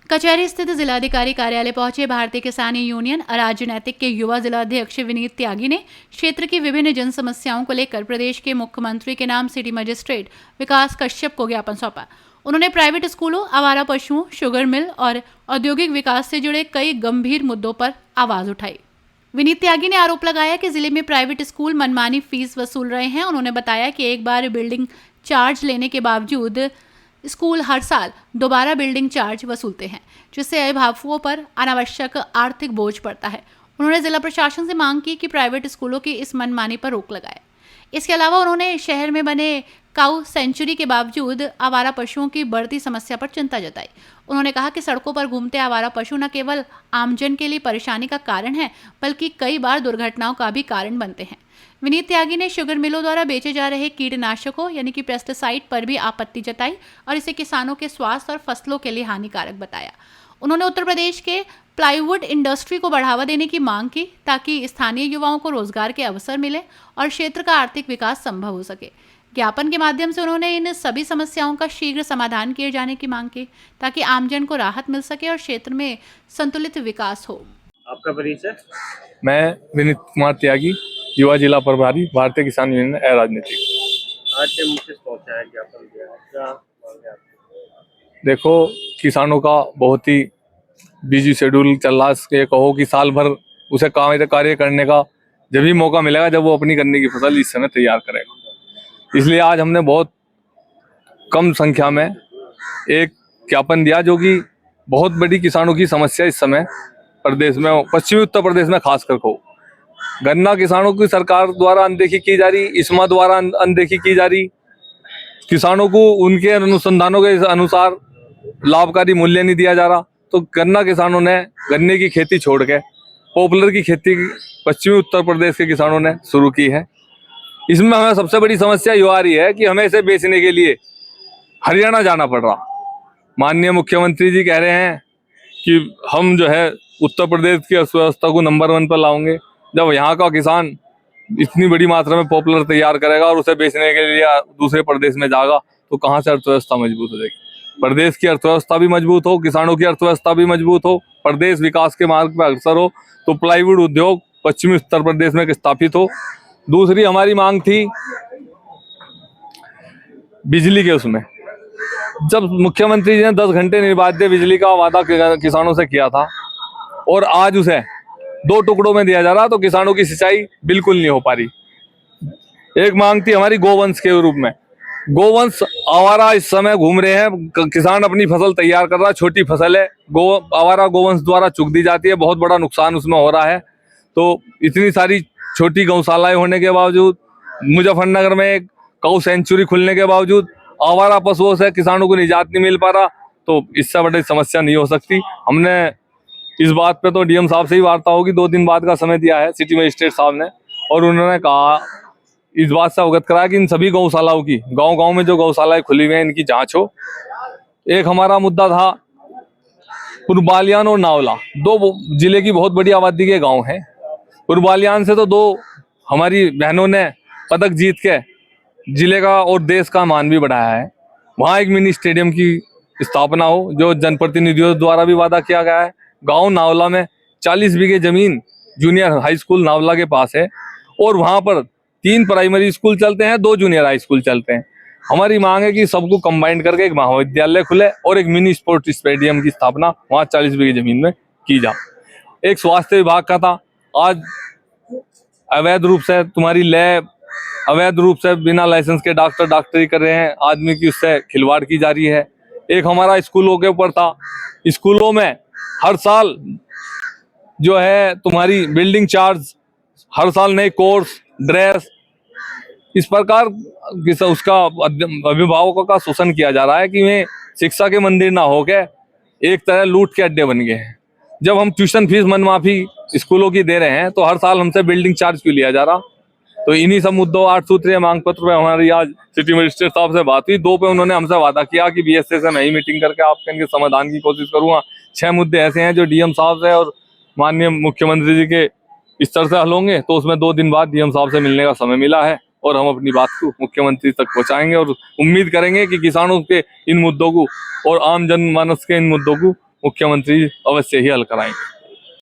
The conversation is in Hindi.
कचहरी स्थित जिलाधिकारी कार्यालय पहुंचे भारतीय किसान यूनियन अराजनैतिक के युवा जिलाध्यक्ष विनीत त्यागी ने क्षेत्र की विभिन्न जन समस्याओं को लेकर प्रदेश के मुख्यमंत्री के नाम सिटी मजिस्ट्रेट विकास कश्यप को ज्ञापन सौंपा। उन्होंने प्राइवेट स्कूलों, आवारा पशुओं, शुगर मिल और औद्योगिक विकास से जुड़े कई गंभीर मुद्दों पर आवाज उठाई। विनीत त्यागी ने आरोप लगाया कि जिले में प्राइवेट स्कूल मनमानी फीस वसूल रहे हैं। उन्होंने बताया कि एक बार बिल्डिंग चार्ज लेने के बावजूद स्कूल हर साल दोबारा बिल्डिंग चार्ज वसूलते हैं, जिससे अभिभावकों पर अनावश्यक आर्थिक बोझ पड़ता है। उन्होंने जिला प्रशासन से मांग की कि प्राइवेट स्कूलों की इस मनमानी पर रोक लगाए। इसके अलावा उन्होंने शहर में बने काऊ सेंचुरी के बावजूद आवारा पशुओं की बढ़ती समस्या पर चिंता जताई। उन्होंने कहा कि सड़कों पर घूमते आवारा पशु न केवल आमजन के लिए परेशानी का कारण है, बल्कि कई बार दुर्घटनाओं का भी कारण बनते हैं। विनीत त्यागी ने शुगर मिलों द्वारा बेचे जा रहे कीटनाशकों यानी कि पेस्टिसाइड पर भी आपत्ति जताई और इसे किसानों के स्वास्थ्य और फसलों के लिए हानिकारक बताया। उन्होंने उत्तर प्रदेश के प्लाईवुड इंडस्ट्री को बढ़ावा देने की मांग की ताकि स्थानीय युवाओं को रोजगार के अवसर मिले और क्षेत्र का आर्थिक विकास संभव हो सके। ज्ञापन के माध्यम से उन्होंने इन सभी समस्याओं का शीघ्र समाधान किए जाने की मांग की ताकि आमजन को राहत मिल सके और क्षेत्र में संतुलित विकास हो। आपका परिचय? मैं विनीत कुमार त्यागी, युवा जिला प्रभारी, भारतीय किसान यूनियन राजनीतिक। आज के मुख्य पहुंचा है ज्ञापन दिया है, क्या मांगे आपकी? देखो, किसानों का बहुत ही बिजी शेड्यूल चल रहा है। ये कहो कि साल भर उसे कार्य करने का जब भी मौका मिलेगा जब वो अपनी गन्ने की फसल इस समय तैयार करेगा। इसलिए आज हमने बहुत कम संख्या में एक ज्ञापन दिया जो कि बहुत बड़ी किसानों की समस्या इस समय प्रदेश में, पश्चिमी उत्तर प्रदेश में खासकर को गन्ना किसानों की सरकार द्वारा अनदेखी की जा रही, इस्मा द्वारा अनदेखी की जा रही, किसानों को उनके अनुसंधानों के अनुसार लाभकारी मूल्य नहीं दिया जा रहा। तो गन्ना किसानों ने गन्ने की खेती छोड़ के पॉपुलर की खेती पश्चिमी उत्तर प्रदेश के किसानों ने शुरू की है। इसमें हमें सबसे बड़ी समस्या ये आ रही है कि हमें इसे बेचने के लिए हरियाणा जाना पड़ रहा। माननीय मुख्यमंत्री जी कह रहे हैं कि हम जो है उत्तर प्रदेश की अर्थव्यवस्था को नंबर 1 पर लाएंगे। जब यहाँ का किसान इतनी बड़ी मात्रा में पॉपुलर तैयार करेगा और उसे बेचने के लिए दूसरे प्रदेश में जाएगा तो कहाँ से अर्थव्यवस्था मजबूत हो जाएगी? प्रदेश की अर्थव्यवस्था भी मजबूत हो, किसानों की अर्थव्यवस्था भी मजबूत हो, प्रदेश विकास के मार्ग पर अग्रसर हो, तो प्लाईवुड उद्योग पश्चिमी उत्तर प्रदेश में स्थापित हो। दूसरी हमारी मांग थी बिजली के उसमें। जब मुख्यमंत्री जी ने 10 घंटे निर्बाध बिजली का वादा किसानों से किया था और आज उसे 2 टुकड़ों में दिया जा रहा, तो किसानों की सिंचाई बिल्कुल नहीं हो पा रही। एक मांग थी हमारी गोवंश के रूप में। गोवंश आवारा इस समय घूम रहे हैं, किसान अपनी फसल तैयार कर रहा है, छोटी फसल है, आवारा गोवंश द्वारा चुग दी जाती है, बहुत बड़ा नुकसान उसमें हो रहा है। तो इतनी सारी छोटी गौशालाएं होने के बावजूद, मुजफ्फरनगर में एक काऊ सेंचुरी खुलने के बावजूद आवारा पशुओं से किसानों को निजात नहीं मिल पा रहा, तो इससे बड़ी समस्या नहीं हो सकती। हमने इस बात पे तो डीएम साहब से ही वार्ता होगी, 2 दिन बाद का समय दिया है सिटी मजिस्ट्रेट साहब ने, और उन्होंने कहा, इस बात से अवगत कराया कि इन सभी गौशालाओं की, गांव-गांव में जो गौशालाएं खुली हुई हैं, इनकी जांच हो। एक हमारा मुद्दा था पुरबालियान और नावला, 2 जिले की बहुत बड़ी आबादी के गाँव हैं। पुरबालियान से तो 2 हमारी बहनों ने पदक जीत के जिले का और देश का मान भी बढ़ाया है। वहाँ एक मिनी स्टेडियम की स्थापना हो, जो जनप्रतिनिधियों द्वारा भी वादा किया गया है। गांव नावला में 40 बीघे जमीन जूनियर हाई स्कूल नावला के पास है और वहाँ पर 3 प्राइमरी स्कूल चलते हैं, 2 जूनियर हाई स्कूल चलते हैं। हमारी मांग है कि सबको कंबाइंड करके एक महाविद्यालय खुले और एक मिनी स्पोर्ट स्टेडियम की स्थापना वहाँ 40 बीघे जमीन में की जाए। एक स्वास्थ्य विभाग का था, आज अवैध रूप से तुम्हारी लैब, अवैध रूप से बिना लाइसेंस के डॉक्टर डॉक्टरी कर रहे हैं, आदमी की उससे खिलवाड़ की जा रही है। एक हमारा स्कूलों के ऊपर था, स्कूलों में हर साल जो है तुम्हारी बिल्डिंग चार्ज, हर साल नए कोर्स, ड्रेस, इस प्रकार उसका अभिभावकों का शोषण किया जा रहा है कि वे शिक्षा के मंदिर ना होके एक तरह लूट के अड्डे बन गए हैं। जब हम ट्यूशन फीस मनमाफी स्कूलों की दे रहे हैं तो हर साल हमसे बिल्डिंग चार्ज क्यों लिया जा रहा? तो इन्हीं सब मुद्दों 8 सूत्रीय मांग पत्र पे हमारी आज सिटी मजिस्ट्रेट साहब से बात हुई। 2 पे उन्होंने हमसे वादा किया कि बीएसए से मैं ही मीटिंग करके आपके इनके समाधान की कोशिश करूंगा। 6 मुद्दे ऐसे हैं जो डीएम साहब से और माननीय मुख्यमंत्री जी के स्तर से हल होंगे, तो उसमें 2 दिन बाद डीएम साहब से मिलने का समय मिला है और हम अपनी बात को मुख्यमंत्री तक पहुंचाएंगे और उम्मीद करेंगे कि किसानों के इन मुद्दों को और आम जनमानस के इन मुद्दों को मुख्यमंत्री अवश्य ही हल कराएंगे।